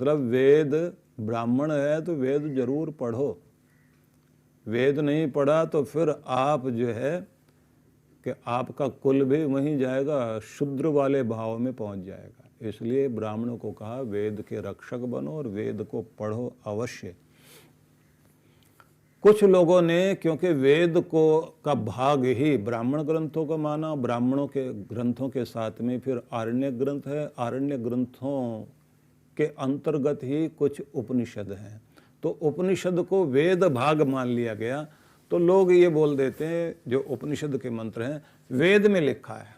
मतलब वेद, ब्राह्मण है तो वेद जरूर पढ़ो। वेद नहीं पढ़ा तो फिर आप जो है कि आपका कुल भी वहीं जाएगा, शूद्र वाले भाव में पहुंच जाएगा। इसलिए ब्राह्मणों को कहा वेद के रक्षक बनो और वेद को पढ़ो अवश्य। कुछ लोगों ने क्योंकि वेद को का भाग ही ब्राह्मण ग्रंथों को माना, ब्राह्मणों के ग्रंथों के साथ में फिर आरण्य ग्रंथ है, आरण्य ग्रंथों के अंतर्गत ही कुछ उपनिषद हैं, तो उपनिषद को वेद भाग मान लिया गया। तो लोग ये बोल देते हैं जो उपनिषद के मंत्र हैं वेद में लिखा है,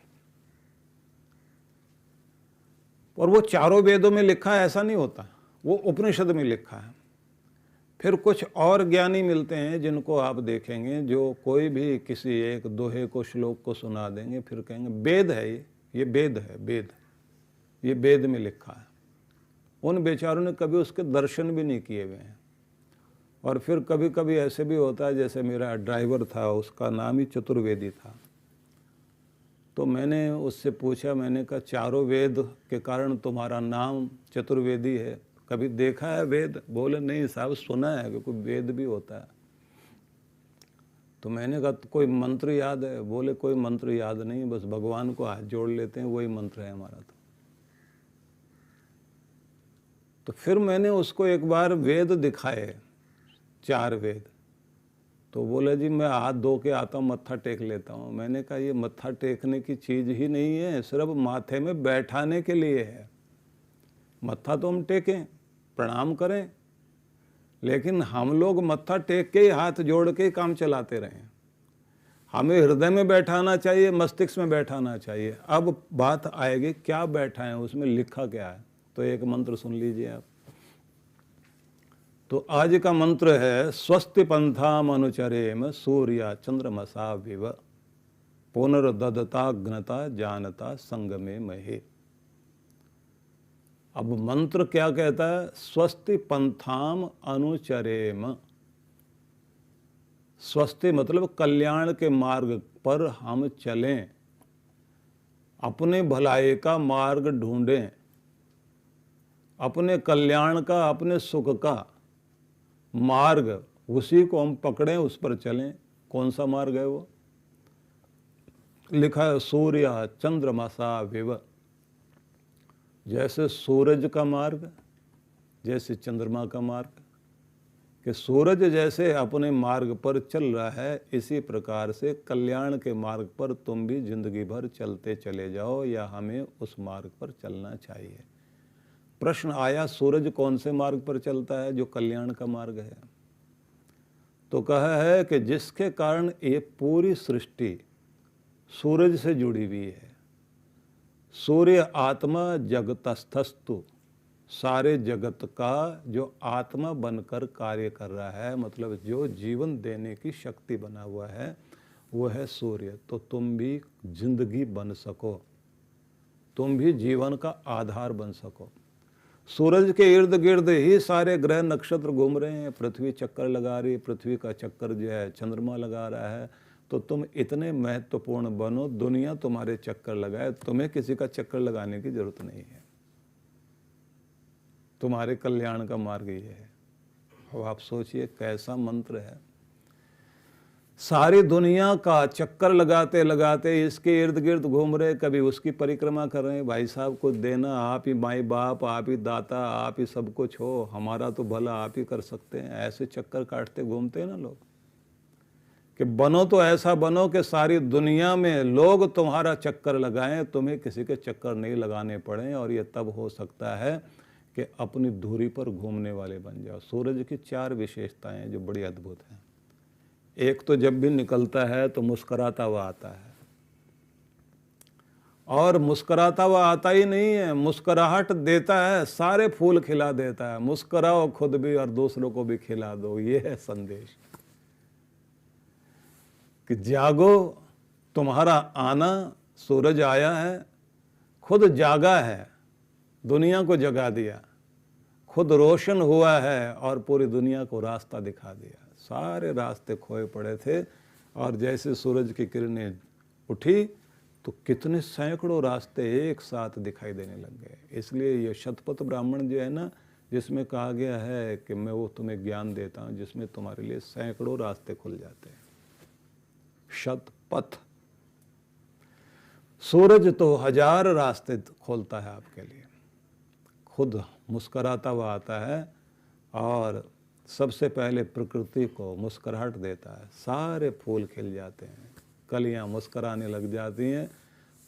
और वो चारों वेदों में लिखा है ऐसा नहीं होता, वो उपनिषद में लिखा है। फिर कुछ और ज्ञानी मिलते हैं जिनको आप देखेंगे जो कोई भी किसी एक दोहे को, श्लोक को सुना देंगे, फिर कहेंगे वेद है ये वेद है, वेद, ये वेद में लिखा है। उन बेचारों ने कभी उसके दर्शन भी नहीं किए हुए हैं। और फिर कभी कभी ऐसे भी होता है, जैसे मेरा ड्राइवर था, उसका नाम ही चतुर्वेदी था, तो मैंने उससे पूछा, मैंने कहा चारों वेद के कारण तुम्हारा नाम चतुर्वेदी है, कभी देखा है वेद? बोले नहीं साहब, सुना है कि कोई वेद भी होता है। तो मैंने कहा कोई मंत्र याद है? बोले कोई मंत्र याद नहीं, बस भगवान को हाथ जोड़ लेते हैं, वही मंत्र है हमारा। तो फिर मैंने उसको एक बार वेद दिखाए, 4 वेद। तो बोले जी मैं हाथ धो के आता हूँ, मत्था टेक लेता हूँ। मैंने कहा ये मत्था टेकने की चीज़ ही नहीं है, सिर्फ माथे में बैठाने के लिए है। मत्था तो हम टेकें, प्रणाम करें, लेकिन हम लोग मत्था टेक के ही, हाथ जोड़ के ही काम चलाते रहें। हमें हृदय में बैठाना चाहिए, मस्तिष्क में बैठाना चाहिए। अब बात आएगी क्या बैठा है, उसमें लिखा क्या है। तो एक मंत्र सुन लीजिए आप। तो आज का मंत्र है स्वस्ति पंथाम अनुचरेम सूर्या चंद्रमसा विव पुनर्ददताग्नता जानता संगमे महे। अब मंत्र क्या कहता है? स्वस्ति पंथाम अनुचरेम। स्वस्ति मतलब कल्याण के मार्ग पर हम चलें, अपने भलाई का मार्ग ढूंढें, अपने कल्याण का, अपने सुख का मार्ग, उसी को हम पकड़ें, उस पर चलें। कौन सा मार्ग है वो? लिखा है सूर्य चंद्रमसा विव। जैसे सूरज का मार्ग, जैसे चंद्रमा का मार्ग, कि सूरज जैसे अपने मार्ग पर चल रहा है, इसी प्रकार से कल्याण के मार्ग पर तुम भी जिंदगी भर चलते चले जाओ, या हमें उस मार्ग पर चलना चाहिए। प्रश्न आया सूरज कौन से मार्ग पर चलता है? जो कल्याण का मार्ग है। तो कहा है कि जिसके कारण ये पूरी सृष्टि सूरज से जुड़ी हुई है। सूर्य आत्मा जगतस्थस्तु, सारे जगत का जो आत्मा बनकर कार्य कर रहा है, मतलब जो जीवन देने की शक्ति बना हुआ है, वो है सूर्य। तो तुम भी जिंदगी बन सको, तुम भी जीवन का आधार बन सको। सूरज के इर्द गिर्द ही सारे ग्रह नक्षत्र घूम रहे हैं, पृथ्वी चक्कर लगा रही है, पृथ्वी का चक्कर जो है चंद्रमा लगा रहा है। तो तुम इतने महत्वपूर्ण बनो, दुनिया तुम्हारे चक्कर लगाए, तुम्हें किसी का चक्कर लगाने की जरूरत नहीं है। तुम्हारे कल्याण का मार्ग ये है। अब आप सोचिए कैसा मंत्र है। सारी दुनिया का चक्कर लगाते लगाते इसके इर्द गिर्द घूम रहे, कभी उसकी परिक्रमा कर रहे हैं। भाई साहब कुछ देना, आप ही माई बाप, आप ही दाता, आप ही सब कुछ हो, हमारा तो भला आप ही कर सकते हैं। ऐसे चक्कर काटते घूमते हैं ना लोग। कि बनो तो ऐसा बनो कि सारी दुनिया में लोग तुम्हारा चक्कर लगाएं, तुम्हें किसी के चक्कर नहीं लगाने पड़े। और ये तब हो सकता है कि अपनी धुरी पर घूमने वाले बन जाओ। सूरज की 4 विशेषताएं हैं जो बड़ी अद्भुत हैं। एक तो जब भी निकलता है तो मुस्कुराता हुआ आता है, और मुस्कुराता हुआ आता ही नहीं है, मुस्कुराहट देता है, सारे फूल खिला देता है। मुस्कुराओ खुद भी और दूसरों को भी खिला दो, ये है संदेश। कि जागो, तुम्हारा आना, सूरज आया है, खुद जागा है, दुनिया को जगा दिया, खुद रोशन हुआ है और पूरी दुनिया को रास्ता दिखा दिया। सारे रास्ते खोए पड़े थे, और जैसे सूरज की किरणें उठी तो कितने सैकड़ों रास्ते एक साथ दिखाई देने लग गए। इसलिए ये शतपथ ब्राह्मण जो है ना, जिसमें कहा गया है कि मैं वो तुम्हें ज्ञान देता हूँ जिसमें तुम्हारे लिए सैकड़ों रास्ते खुल जाते हैं। शतपथ। सूरज तो 1000 रास्ते खोलता है आपके लिए। खुद मुस्कराता हुआ आता है और सबसे पहले प्रकृति को मुस्कुराहट देता है, सारे फूल खिल जाते हैं, कलियां मुस्कुराने लग जाती हैं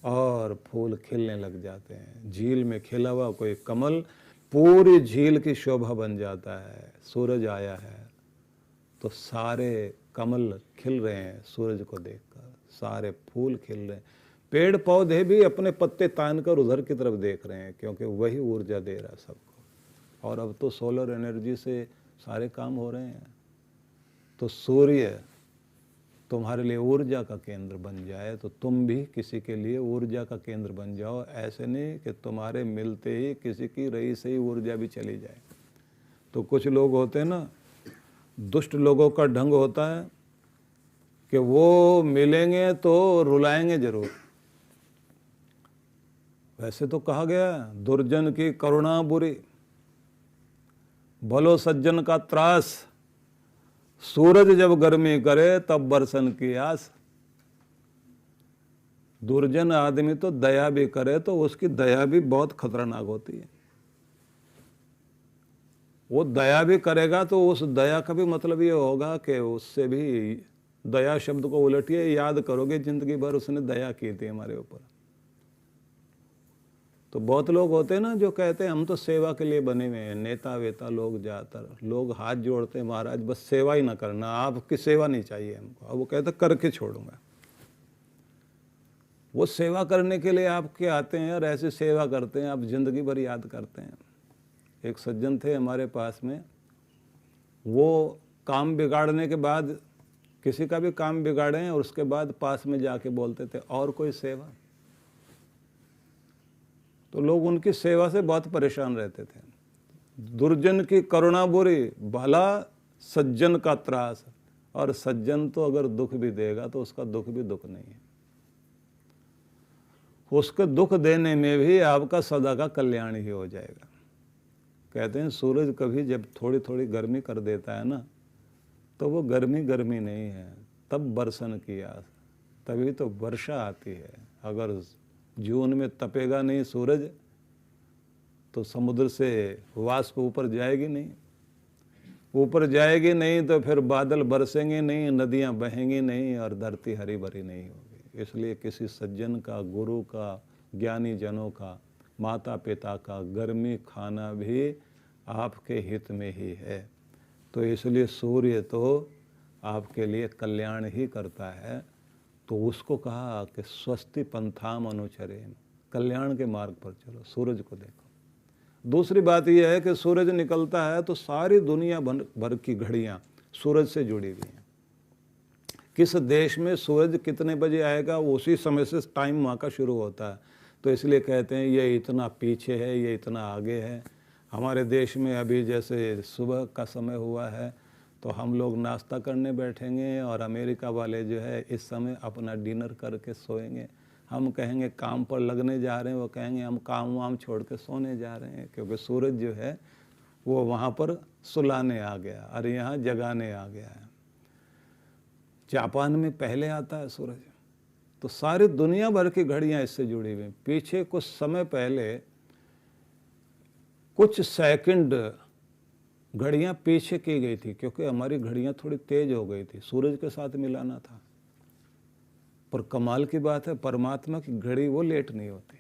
और फूल खिलने लग जाते हैं। झील में खिला हुआ कोई कमल पूरी झील की शोभा बन जाता है। सूरज आया है तो सारे कमल खिल रहे हैं सूरज को देखकर, सारे फूल खिल रहे हैं, पेड़ पौधे भी अपने पत्ते तान कर उधर की तरफ देख रहे हैं क्योंकि वही ऊर्जा दे रहा है सबको। और अब तो सोलर एनर्जी से सारे काम हो रहे हैं। तो सूर्य तुम्हारे लिए ऊर्जा का केंद्र बन जाए तो तुम भी किसी के लिए ऊर्जा का केंद्र बन जाओ। ऐसे नहीं कि तुम्हारे मिलते ही किसी की रही से ही ऊर्जा भी चली जाए। तो कुछ लोग होते हैं ना, दुष्ट लोगों का ढंग होता है कि वो मिलेंगे तो रुलाएंगे जरूर। वैसे तो कहा गया दुर्जन की करुणा बुरी, भलो सज्जन का त्रास, सूरज जब गर्मी करे तब बरसन की आस। दुर्जन आदमी तो दया भी करे तो उसकी दया भी बहुत खतरनाक होती है। वो दया भी करेगा तो उस दया का भी मतलब ये होगा कि उससे भी, दया शब्द को उलटिए, याद करोगे जिंदगी भर उसने दया की थी हमारे ऊपर। तो बहुत लोग होते हैं ना जो कहते हैं हम तो सेवा के लिए बने हुए हैं, नेता वेता लोग, ज़्यादातर लोग हाथ जोड़ते हैं, महाराज बस सेवा ही ना करना, आपकी सेवा नहीं चाहिए हमको। अब वो कहते करके छोड़ूंगा। वो सेवा करने के लिए आपके आते हैं और ऐसे सेवा करते हैं, आप जिंदगी भर याद करते हैं। एक सज्जन थे हमारे पास में, वो काम बिगाड़ने के बाद, किसी का भी काम बिगाड़ें और उसके बाद पास में जाके बोलते थे और कोई सेवा। तो लोग उनकी सेवा से बहुत परेशान रहते थे। दुर्जन की करुणा बुरी, भला सज्जन का त्रास। और सज्जन तो अगर दुख भी देगा तो उसका दुख भी दुख नहीं है, उसके दुख देने में भी आपका सदा का कल्याण ही हो जाएगा। कहते हैं सूरज कभी जब थोड़ी थोड़ी गर्मी कर देता है ना, तो वो गर्मी गर्मी नहीं है, तब बरसन की आस, तभी तो वर्षा आती है। अगर जून में तपेगा नहीं सूरज तो समुद्र से वाष्प ऊपर जाएगी नहीं, ऊपर जाएगी नहीं तो फिर बादल बरसेंगे नहीं, नदियां बहेंगी नहीं और धरती हरी भरी नहीं होगी। इसलिए किसी सज्जन का, गुरु का, ज्ञानी जनों का, माता पिता का गर्मी खाना भी आपके हित में ही है। तो इसलिए सूर्य तो आपके लिए कल्याण ही करता है। तो उसको कहा कि स्वस्ति पंथाम अनुचरेम, कल्याण के मार्ग पर चलो, सूरज को देखो। दूसरी बात यह है कि सूरज निकलता है तो सारी दुनिया भर की घड़ियां सूरज से जुड़ी हुई हैं। किस देश में सूरज कितने बजे आएगा उसी समय से टाइम वहाँ का शुरू होता है। तो इसलिए कहते हैं ये इतना पीछे है, ये इतना आगे है। हमारे देश में अभी जैसे सुबह का समय हुआ है तो हम लोग नाश्ता करने बैठेंगे और अमेरिका वाले जो है इस समय अपना डिनर करके सोएंगे। हम कहेंगे काम पर लगने जा रहे हैं, वो कहेंगे हम काम वाम छोड़ के सोने जा रहे हैं, क्योंकि सूरज जो है वो वहाँ पर सुलाने आ गया और यहाँ जगाने आ गया है। जापान में पहले आता है सूरज। तो सारी दुनिया भर की घड़ियाँ इससे जुड़ी हुई। पीछे कुछ समय पहले कुछ सेकंड घड़ियाँ पीछे की गई थी क्योंकि हमारी घड़ियाँ थोड़ी तेज हो गई थी, सूरज के साथ मिलाना था। पर कमाल की बात है, परमात्मा की घड़ी वो लेट नहीं होती।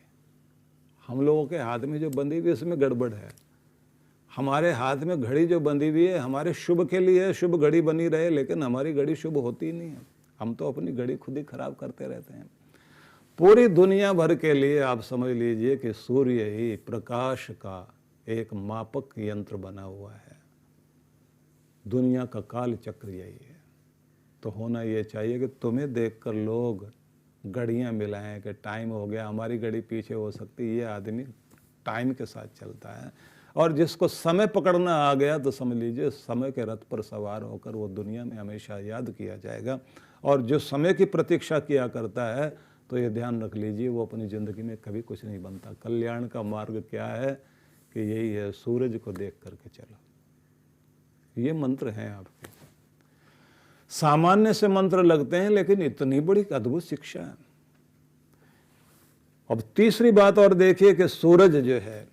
हम लोगों के हाथ में जो बंधी हुई इसमें गड़बड़ है। हमारे हाथ में घड़ी जो बंधी हुई है हमारे शुभ के लिए, शुभ घड़ी बनी रहे, लेकिन हमारी घड़ी शुभ होती नहीं है। हम तो अपनी घड़ी खुद ही खराब करते रहते हैं। पूरी दुनिया भर के लिए आप समझ लीजिए कि सूर्य ही प्रकाश का एक मापक यंत्र बना हुआ है। दुनिया का काल चक्र यही है। तो होना ये चाहिए कि तुम्हें देखकर लोग घड़ियाँ मिलाएं कि टाइम हो गया, हमारी घड़ी पीछे हो सकती है। ये आदमी टाइम के साथ चलता है और जिसको समय पकड़ना आ गया तो समझ लीजिए समय के रथ पर सवार होकर वो दुनिया में हमेशा याद किया जाएगा। और जो समय की प्रतीक्षा किया करता है तो ये ध्यान रख लीजिए वो अपनी ज़िंदगी में कभी कुछ नहीं बनता। कल्याण का मार्ग क्या है कि यही है, सूरज को देख करके चलो। ये मंत्र हैं आपके। सामान्य से मंत्र लगते हैं, लेकिन इतनी बड़ी अद्भुत शिक्षा है। अब तीसरी बात और देखिए कि सूरज जो है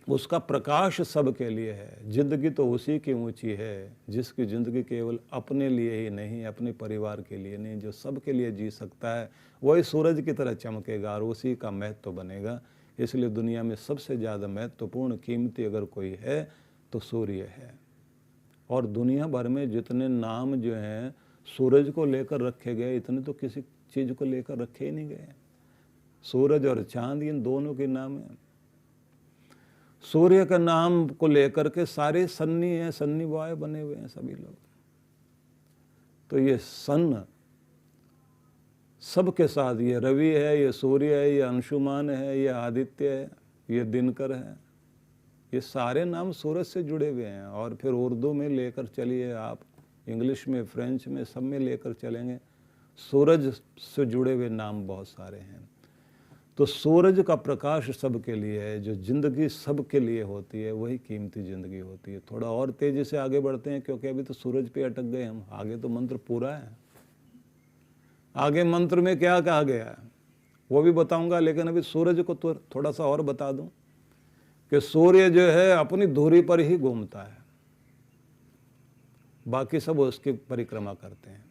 उसका प्रकाश सबके लिए है। जिंदगी तो उसी की ऊंची है जिसकी जिंदगी केवल अपने लिए ही नहीं, अपने परिवार के लिए नहीं, जो सबके लिए जी सकता है, वही सूरज की तरह चमकेगा और उसी का महत्व बनेगा। इसलिए दुनिया में सबसे ज़्यादा महत्वपूर्ण कीमती अगर कोई है तो सूर्य है। और दुनिया भर में जितने नाम जो हैं सूरज को लेकर रखे गए, इतने तो किसी चीज़ को लेकर रखे ही नहीं गए। सूरज और चांद इन दोनों के नाम हैं। सूर्य का नाम को लेकर के सारे सन्नी हैं, सन्नी बॉय बने हुए हैं सभी लोग। तो ये सन सबके साथ, ये रवि है, ये सूर्य है, ये अंशुमान है, ये आदित्य है, ये दिनकर है, ये सारे नाम सूरज से जुड़े हुए हैं। और फिर उर्दू में लेकर चलिए आप, इंग्लिश में, फ्रेंच में, सब में लेकर चलेंगे, सूरज से जुड़े हुए नाम बहुत सारे हैं। तो सूरज का प्रकाश सबके लिए है। जो जिंदगी सबके लिए होती है वही कीमती जिंदगी होती है। थोड़ा और तेजी से आगे बढ़ते हैं, क्योंकि अभी तो सूरज पे अटक गए हम। आगे तो मंत्र पूरा है। आगे मंत्र में क्या कहा गया है वो भी बताऊंगा, लेकिन अभी सूरज को तो थोड़ा सा और बता दूं कि सूर्य जो है अपनी धुरी पर ही घूमता है, बाकी सब उसकी परिक्रमा करते हैं।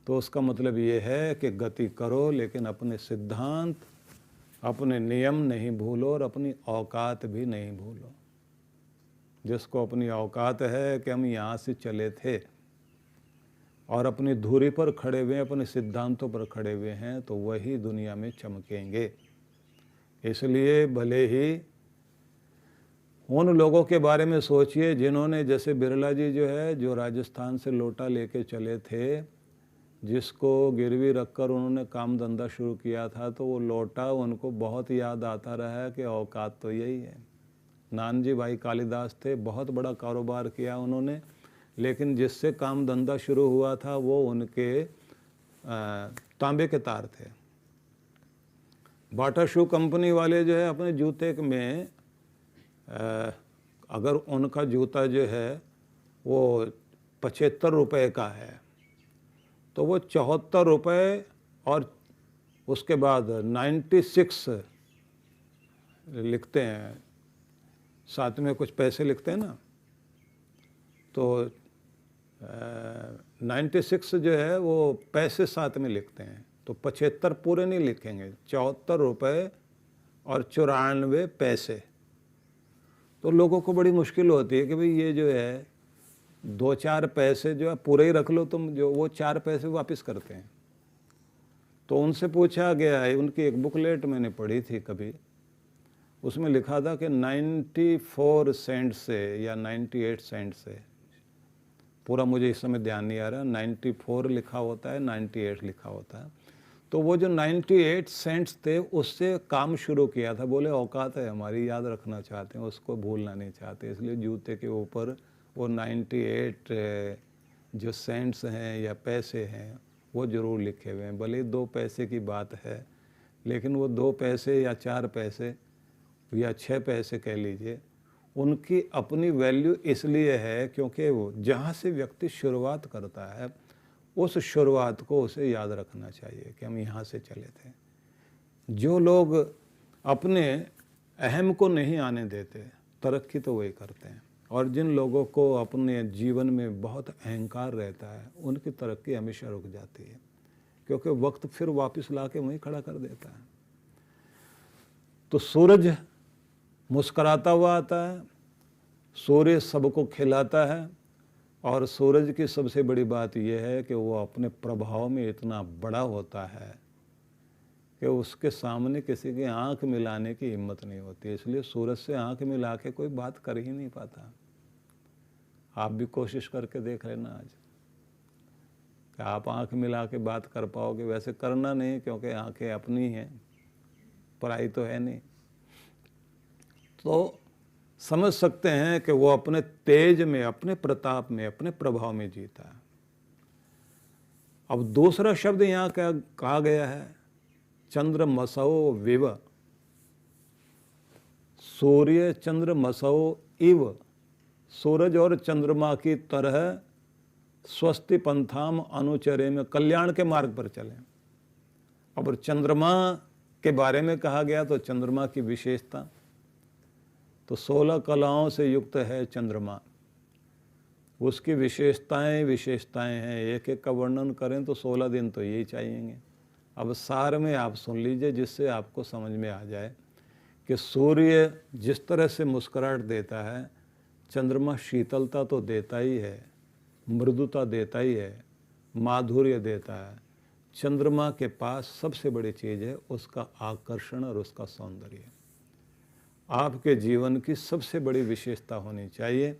तो उसका मतलब ये है कि गति करो, लेकिन अपने सिद्धांत, अपने नियम नहीं भूलो और अपनी औकात भी नहीं भूलो। जिसको अपनी औकात है कि हम यहाँ से चले थे और अपनी धुरी पर खड़े हुए, अपने सिद्धांतों पर खड़े हुए हैं, तो वही दुनिया में चमकेंगे। इसलिए भले ही उन लोगों के बारे में सोचिए जिन्होंने, जैसे बिरला जी जो है, जो राजस्थान से लोटा लेके चले थे, जिसको गिरवी रखकर उन्होंने काम धंधा शुरू किया था, तो वो लोटा उनको बहुत याद आता रहा है कि औकात तो यही है। नानजी भाई कालिदास थे, बहुत बड़ा कारोबार किया उन्होंने, लेकिन जिससे काम धंधा शुरू हुआ था वो उनके तांबे के तार थे। बाटा शू कंपनी वाले जो है अपने जूते में, अगर उनका जूता जो है वो 75 रुपये का है, तो वो 74 रुपये और उसके बाद 96 लिखते हैं, साथ में कुछ पैसे लिखते हैं ना, तो 96 जो है वो पैसे साथ में लिखते हैं। तो 75 पूरे नहीं लिखेंगे, 74 रुपये और 94 पैसे। तो लोगों को बड़ी मुश्किल होती है कि भाई ये जो है 2-4 पैसे जो है पूरे ही रख लो तुम, जो वो 4 पैसे वापस करते हैं। तो उनसे पूछा गया है, उनकी एक बुकलेट मैंने पढ़ी थी कभी, उसमें लिखा था कि 94 सेंट से या 98 सेंट से, पूरा मुझे इस समय ध्यान नहीं आ रहा, 94 लिखा होता है, 98 लिखा होता है। तो वो जो 98 सेंट्स थे उससे काम शुरू किया था। बोले औकात है हमारी, याद रखना चाहते हैं, उसको भूलना नहीं चाहते, इसलिए जूते के ऊपर वो 98 जो सेंट्स हैं या पैसे हैं वो ज़रूर लिखे हुए हैं। भले 2 पैसे की बात है, लेकिन वो 2 पैसे या 4 पैसे या 6 पैसे कह लीजिए, उनकी अपनी वैल्यू इसलिए है क्योंकि वो जहाँ से व्यक्ति शुरुआत करता है उस शुरुआत को उसे याद रखना चाहिए कि हम यहाँ से चले थे। जो लोग अपने अहम को नहीं आने देते, तरक्की तो वही करते हैं। और जिन लोगों को अपने जीवन में बहुत अहंकार रहता है, उनकी तरक्की हमेशा रुक जाती है, क्योंकि वक्त फिर वापस ला के वहीं खड़ा कर देता है। तो सूरज मुस्कराता हुआ आता है, सूर्य सबको खिलाता है, और सूरज की सबसे बड़ी बात यह है कि वो अपने प्रभाव में इतना बड़ा होता है कि उसके सामने किसी की आंख मिलाने की हिम्मत नहीं होती। इसलिए सूरज से आंख मिला के कोई बात कर ही नहीं पाता। आप भी कोशिश करके देख लेना आज कि आप आंख मिला के बात कर पाओगे। वैसे करना नहीं, क्योंकि आंखें अपनी हैं, पराई तो है नहीं। तो समझ सकते हैं कि वो अपने तेज में, अपने प्रताप में, अपने प्रभाव में जीता है। अब दूसरा शब्द यहाँ क्या कहा गया है, चंद्रमसो विव। सूर्य चंद्र मसौ इव, सूरज और चंद्रमा की तरह स्वस्ति पंथाम अनुचरे में, कल्याण के मार्ग पर चलें। अब चंद्रमा के बारे में कहा गया तो चंद्रमा की विशेषता, तो 16 कलाओं से युक्त है चंद्रमा। उसकी विशेषताएं हैं, एक एक का वर्णन करें तो 16 दिन तो यही चाहिएंगे। अब सार में आप सुन लीजिए जिससे आपको समझ में आ जाए कि सूर्य जिस तरह से मुस्कुराहट देता है, चंद्रमा शीतलता तो देता ही है, मृदुता देता ही है, माधुर्य देता है। चंद्रमा के पास सबसे बड़ी चीज़ है उसका आकर्षण और उसका सौंदर्य। आपके जीवन की सबसे बड़ी विशेषता होनी चाहिए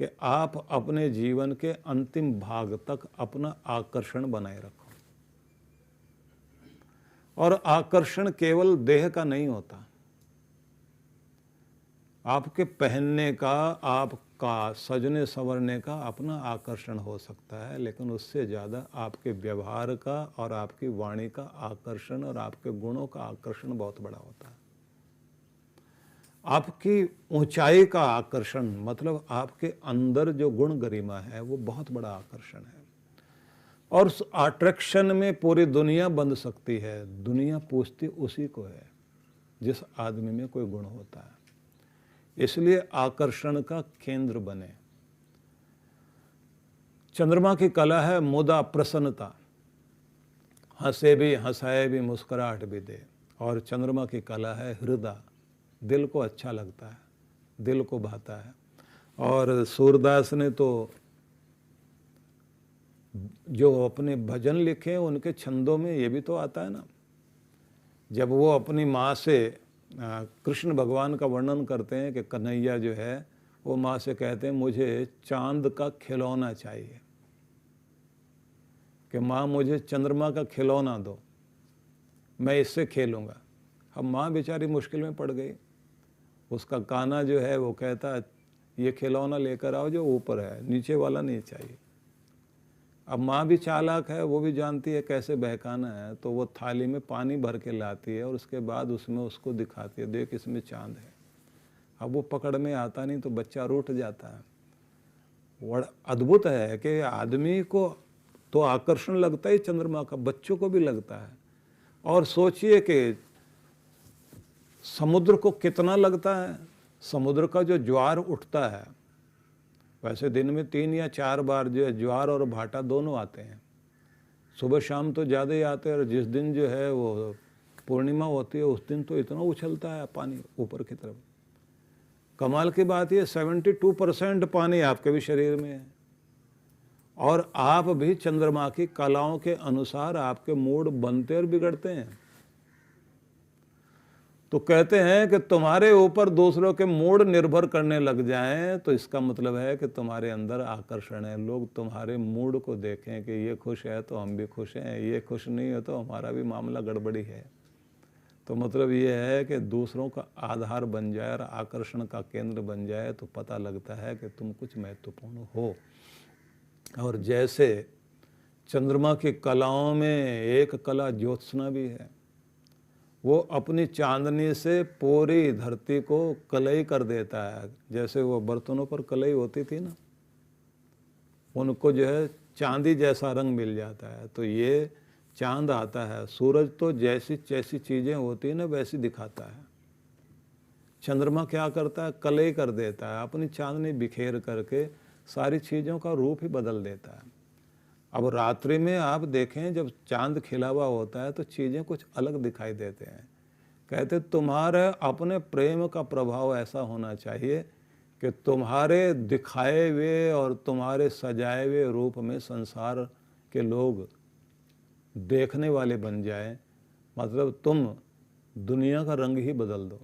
कि आप अपने जीवन के अंतिम भाग तक अपना आकर्षण बनाए रखो। और आकर्षण केवल देह का नहीं होता, आपके पहनने का, आपका सजने संवरने का अपना आकर्षण हो सकता है, लेकिन उससे ज़्यादा आपके व्यवहार का और आपकी वाणी का आकर्षण और आपके गुणों का आकर्षण बहुत बड़ा होता है। आपकी ऊंचाई का आकर्षण मतलब आपके अंदर जो गुण गरिमा है वो बहुत बड़ा आकर्षण है। और उस अट्रैक्शन में पूरी दुनिया बंध सकती है। दुनिया पूछती उसी को है जिस आदमी में कोई गुण होता है। इसलिए आकर्षण का केंद्र बने। चंद्रमा की कला है मुदा प्रसन्नता, हंसे भी हंसाए भी मुस्कुराहट भी दे। और चंद्रमा की कला है हृदय, दिल को अच्छा लगता है, दिल को भाता है। और सूरदास ने तो जो अपने भजन लिखे हैं उनके छंदों में ये भी तो आता है ना, जब वो अपनी माँ से कृष्ण भगवान का वर्णन करते हैं कि कन्हैया जो है वो माँ से कहते हैं मुझे चांद का खिलौना चाहिए, कि माँ मुझे चंद्रमा का खिलौना दो, मैं इससे खेलूँगा। अब माँ बेचारी मुश्किल में पड़ गई। उसका कान्हा जो है वो कहता है ये खिलौना लेकर आओ जो ऊपर है, नीचे वाला नहीं चाहिए। अब माँ भी चालाक है, वो भी जानती है कैसे बहकाना है, तो वो थाली में पानी भर के लाती है और उसके बाद उसमें उसको दिखाती है, देख इसमें चांद है। अब वो पकड़ में आता नहीं तो बच्चा रूठ जाता है। बड़ा अद्भुत है कि आदमी को तो आकर्षण लगता है चंद्रमा का, बच्चों को भी लगता है। और सोचिए कि समुद्र को कितना लगता है। समुद्र का जो ज्वार उठता है, वैसे दिन में 3 या 4 बार जो है ज्वार और भाटा दोनों आते हैं, सुबह शाम तो ज़्यादा ही आते हैं। और जिस दिन जो है वो पूर्णिमा होती है उस दिन तो इतना उछलता है पानी ऊपर की तरफ। कमाल की बात ये 72% पानी आपके भी शरीर में है। और आप भी चंद्रमा की कलाओं के अनुसार आपके मूड बनते और बिगड़ते हैं। तो कहते हैं कि तुम्हारे ऊपर दूसरों के मूड निर्भर करने लग जाएं तो इसका मतलब है कि तुम्हारे अंदर आकर्षण है। लोग तुम्हारे मूड को देखें कि ये खुश है तो हम भी खुश हैं, ये खुश नहीं है तो हमारा भी मामला गड़बड़ी है। तो मतलब ये है कि दूसरों का आधार बन जाए और आकर्षण का केंद्र बन जाए तो पता लगता है कि तुम कुछ महत्वपूर्ण हो। और जैसे चंद्रमा की कलाओं में एक कला ज्योत्सना भी है, वो अपनी चांदनी से पूरी धरती को कलई कर देता है। जैसे वो बर्तनों पर कलई होती थी ना, उनको जो है चांदी जैसा रंग मिल जाता है। तो ये चांद आता है, सूरज तो जैसी जैसी चीज़ें होती हैं ना वैसी दिखाता है। चंद्रमा क्या करता है, कलई कर देता है, अपनी चांदनी बिखेर करके सारी चीज़ों का रूप ही बदल देता है। अब रात्रि में आप देखें जब चांद खिला हुआ होता है तो चीज़ें कुछ अलग दिखाई देते हैं। कहते तुम्हारे अपने प्रेम का प्रभाव ऐसा होना चाहिए कि तुम्हारे दिखाए हुए और तुम्हारे सजाए हुए रूप में संसार के लोग देखने वाले बन जाएं। मतलब तुम दुनिया का रंग ही बदल दो।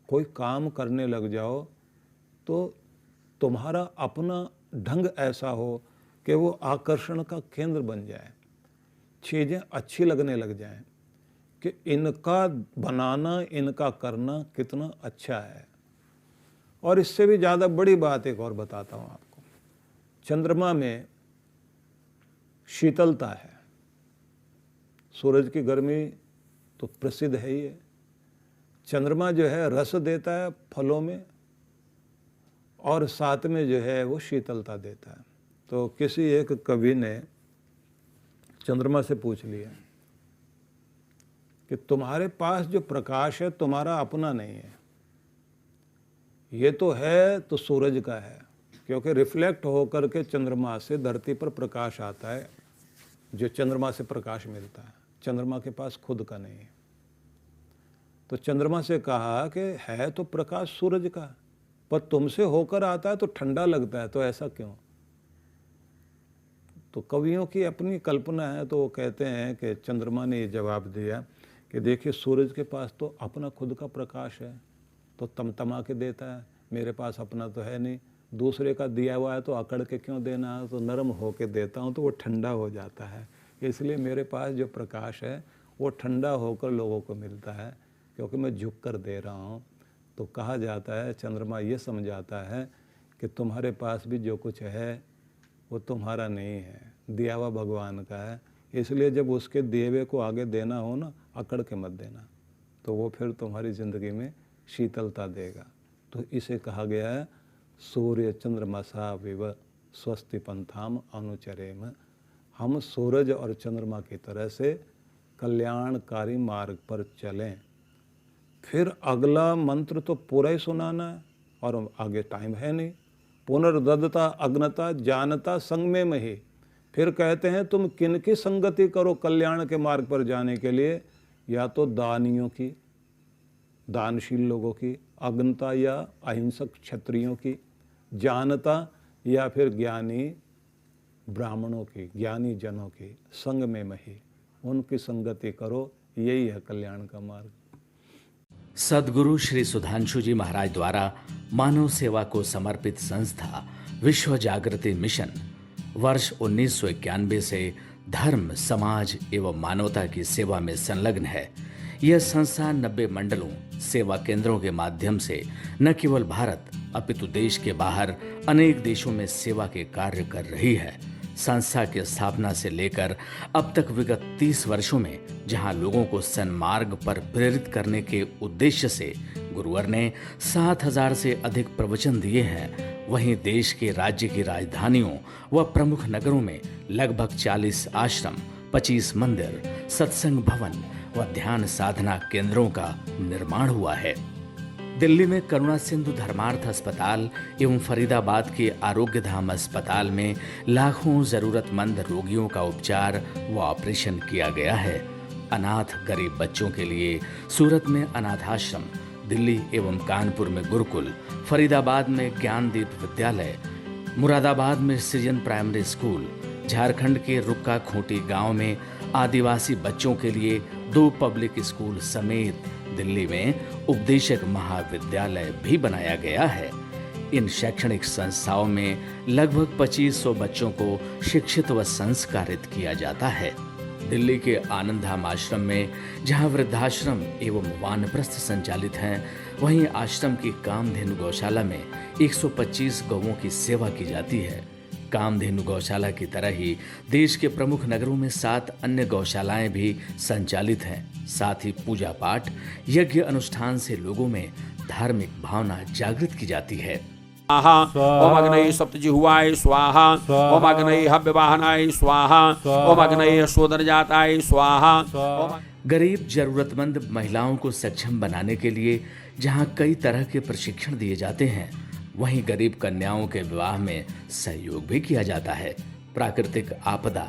कोई काम करने लग जाओ तो तुम्हारा अपना ढंग ऐसा हो कि वो आकर्षण का केंद्र बन जाए, चीज़ें अच्छी लगने लग जाएं कि इनका बनाना, इनका करना कितना अच्छा है। और इससे भी ज़्यादा बड़ी बात एक और बताता हूँ आपको। चंद्रमा में शीतलता है, सूरज की गर्मी तो प्रसिद्ध है ही है, चंद्रमा जो है रस देता है फलों में, और साथ में जो है वो शीतलता देता है। तो किसी एक कवि ने चंद्रमा से पूछ लिया कि तुम्हारे पास जो प्रकाश है तुम्हारा अपना नहीं है, ये तो है तो सूरज का है, क्योंकि रिफ्लेक्ट होकर के चंद्रमा से धरती पर प्रकाश आता है, जो चंद्रमा से प्रकाश मिलता है, चंद्रमा के पास खुद का नहीं है। तो चंद्रमा से कहा कि है तो प्रकाश सूरज का, पर तुमसे होकर आता है तो ठंडा लगता है, तो ऐसा क्यों? तो कवियों की अपनी कल्पना है, तो वो कहते हैं कि चंद्रमा ने ये जवाब दिया कि देखिए सूरज के पास तो अपना खुद का प्रकाश है, तो तमतमा के देता है, मेरे पास अपना तो है नहीं, दूसरे का दिया हुआ है तो अकड़ के क्यों देना है, तो नरम होके देता हूँ तो वो ठंडा हो जाता है, इसलिए मेरे पास जो प्रकाश है वो ठंडा होकर लोगों को मिलता है, क्योंकि मैं झुक कर दे रहा हूँ। तो कहा जाता है, चंद्रमा ये समझाता है कि तुम्हारे पास भी जो कुछ है वो तुम्हारा नहीं है, दिया हुआ भगवान का है, इसलिए जब उसके दिए हुए को आगे देना हो ना, अकड़ के मत देना, तो वो फिर तुम्हारी ज़िंदगी में शीतलता देगा। तो इसे कहा गया है सूर्य चंद्रमसा विव स्वस्ति पंथाम अनुचरेम। हम सूरज और चंद्रमा की तरह से कल्याणकारी मार्ग पर चलें। फिर अगला मंत्र तो पूरा ही सुनाना है और आगे टाइम है नहीं। पुनर्ददता अग्नता जानता संग में मही। फिर कहते हैं तुम किन की संगति करो कल्याण के मार्ग पर जाने के लिए, या तो दानियों की, दानशील लोगों की, अग्नता या अहिंसक क्षत्रियों की, जानता या फिर ज्ञानी ब्राह्मणों की, ज्ञानी जनों की, संग में मही, उनकी संगति करो, यही है कल्याण का मार्ग। सद्गुरु श्री सुधांशु जी महाराज द्वारा मानव सेवा को समर्पित संस्था विश्व जागृति मिशन वर्ष 1991 से धर्म, समाज एवं मानवता की सेवा में संलग्न है। यह संस्था 90 मंडलों, सेवा केंद्रों के माध्यम से न केवल भारत अपितु देश के बाहर अनेक देशों में सेवा के कार्य कर रही है। संस्था की स्थापना से लेकर अब तक विगत 30 वर्षों में जहां लोगों को सन्मार्ग पर प्रेरित करने के उद्देश्य से गुरुवर ने 7000 से अधिक प्रवचन दिए हैं, वहीं देश के राज्य की राजधानियों व प्रमुख नगरों में लगभग 40 आश्रम, 25 मंदिर, सत्संग भवन व ध्यान साधना केंद्रों का निर्माण हुआ है। दिल्ली में करुणा सिंधु धर्मार्थ अस्पताल एवं फरीदाबाद के आरोग्य धाम अस्पताल में लाखों जरूरतमंद रोगियों का उपचार व ऑपरेशन किया गया है। अनाथ गरीब बच्चों के लिए सूरत में अनाथाश्रम, दिल्ली एवं कानपुर में गुरुकुल, फरीदाबाद में ज्ञानदीप विद्यालय, मुरादाबाद में सृजन प्राइमरी स्कूल, झारखंड के रुक्का खूंटी गांव में आदिवासी बच्चों के लिए 2 पब्लिक स्कूल समेत दिल्ली में उपदेशक महाविद्यालय भी बनाया गया है। इन शैक्षणिक संस्थाओं में लगभग 2500 बच्चों को शिक्षित व संस्कारित किया जाता है। दिल्ली के आनंदधाम आश्रम में जहां वृद्धाश्रम एवं वानप्रस्थ संचालित हैं, वहीं आश्रम की कामधेनु गौशाला में 125 गौओं की सेवा की जाती है। कामधेनु गौशाला की तरह ही देश के प्रमुख नगरों में 7 अन्य गौशालाएं भी संचालित हैं। साथ ही पूजा पाठ, यज्ञ अनुष्ठान से लोगों में धार्मिक भावना जागृत की जाती है। ओम अग्नये सप्तजिह्वाय स्वाहा, ओम अग्नये हव्यवाहनाय स्वाहा, ओम अग्नये शोधनजाताय स्वाहा। गरीब जरूरतमंद महिलाओं को सक्षम बनाने के लिए जहां कई तरह के प्रशिक्षण दिए जाते हैं, वहीं गरीब कन्याओं के विवाह में सहयोग भी किया जाता है। प्राकृतिक आपदा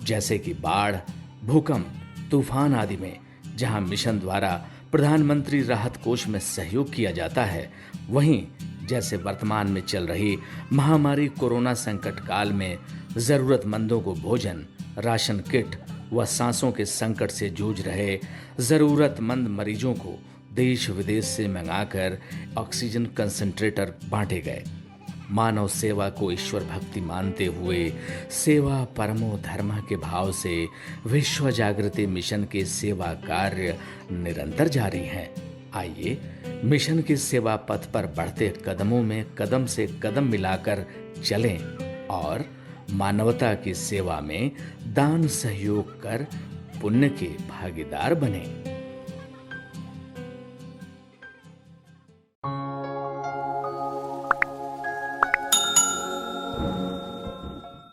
जैसे कि बाढ़, भूकंप, तूफान आदि में जहां मिशन द्वारा प्रधानमंत्री राहत कोष में सहयोग किया जाता है, वहीं जैसे वर्तमान में चल रही महामारी कोरोना संकट काल में जरूरतमंदों को भोजन, राशन किट व सांसों के संकट से जूझ रहे जरूरतमंद मरीजों को देश विदेश से मंगाकर ऑक्सीजन कंसंट्रेटर बांटे गए। मानव सेवा को ईश्वर भक्ति मानते हुए सेवा परमो धर्म के भाव से विश्व जागृति मिशन के सेवा कार्य निरंतर जारी हैं। आइए मिशन के सेवा पथ पर बढ़ते कदमों में कदम से कदम मिलाकर चलें और मानवता की सेवा में दान सहयोग कर पुण्य के भागीदार बनें।